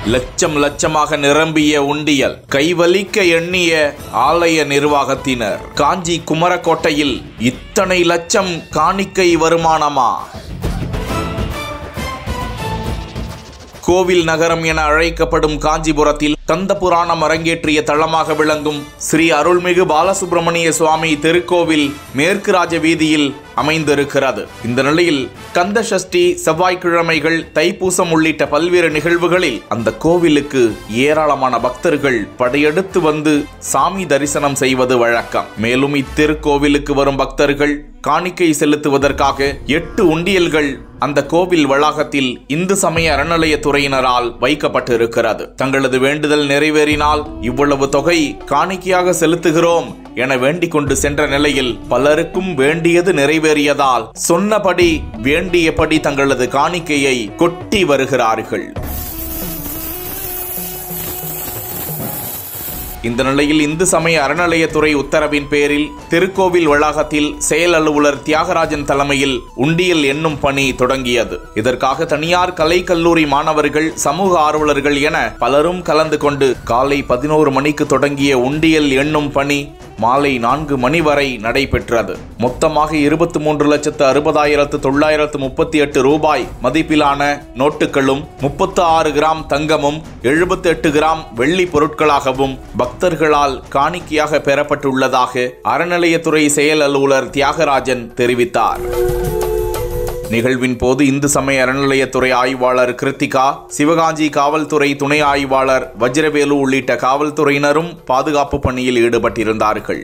லட்சம் லட்சமாக நிரம்பிய உண்டியல் கைவலிக்க எண்ணிய ஆலய நிர்வாகத்தினர். காஞ்சி குமரக்கோட்டையில் இத்தனை லட்சம் காணிக்கை வருமானமா? கோவில் நகரம் என அழைக்கப்படும் காஞ்சிபுரத்தில் கந்த புராணம் அரங்கேற்றிய தளமாக விளங்கும் ஸ்ரீ அருள்மிகு பாலசுப்பிரமணிய சுவாமி திருக்கோவில் மேற்கு ராஜ வீதியில் அமைந்திருக்கிறது. இந்த நிலையில் கந்த சஷ்டி, செவ்வாய்க்கிழமைகள், தைப்பூசம் உள்ளிட்ட பல்வேறு நிகழ்வுகளில் அந்த கோவிலுக்கு ஏராளமான பக்தர்கள் படையெடுத்து வந்து சாமி தரிசனம் செய்வது வழக்கம். மேலும் இத்திருக்கோவிலுக்கு வரும் பக்தர்கள் காணிக்கை செலுத்துவதற்காக 8 உண்டியல்கள் அந்த கோவில் வளாகத்தில் இந்து சமய அறநிலையத்துறையினரால் வைக்கப்பட்டிருக்கிறது. தங்களது வேண்டுதல் நிறைவேறினால் இவ்வளவு தொகை காணிக்கையாக செலுத்துகிறோம் என வேண்டிக் கொண்டு சென்ற நிலையில் பலருக்கும் வேண்டியது நிறைவேறியதால் சொன்னபடி வேண்டியபடி தங்களது காணிக்கையை கொட்டி வருகிறார்கள். இந்த நிலையில் இந்து சமய அறநிலையத்துறை உத்தரவின் பேரில் திருக்கோவில் வளாகத்தில் செயல் அலுவலர் தியாகராஜன் தலைமையில் உண்டியல் எண்ணும் பணி தொடங்கியது. இதற்காக தனியார் கலை கல்லூரி மாணவர்கள், சமூக ஆர்வலர்கள் என பலரும் கலந்து கொண்டு காலை 11 மணிக்கு தொடங்கிய உண்டியல் எண்ணும் பணி மாலை 4 மணி வரை நடைபெற்றது. மொத்தமாக 23,60,938 ரூபாய் மதிப்பிலான நோட்டுகளும் 36 கிராம் தங்கமும் 78 கிராம் வெள்ளி பொருட்களாகவும் பக்தர்களால் காணிக்கையாக பெறப்பட்டுள்ளதாக அறநிலையத்துறை செயல் அலுவலர் தியாகராஜன் தெரிவித்தார். நிகழ்வின் போது இந்து சமய அறநிலையத்துறை ஆய்வாளர் கிருத்திகா, சிவகாஞ்சி காவல்துறை துணை ஆய்வாளர் வஜ்ரவேலு உள்ளிட்ட காவல்துறையினரும் பாதுகாப்பு பணியில் ஈடுபட்டிருந்தார்கள்.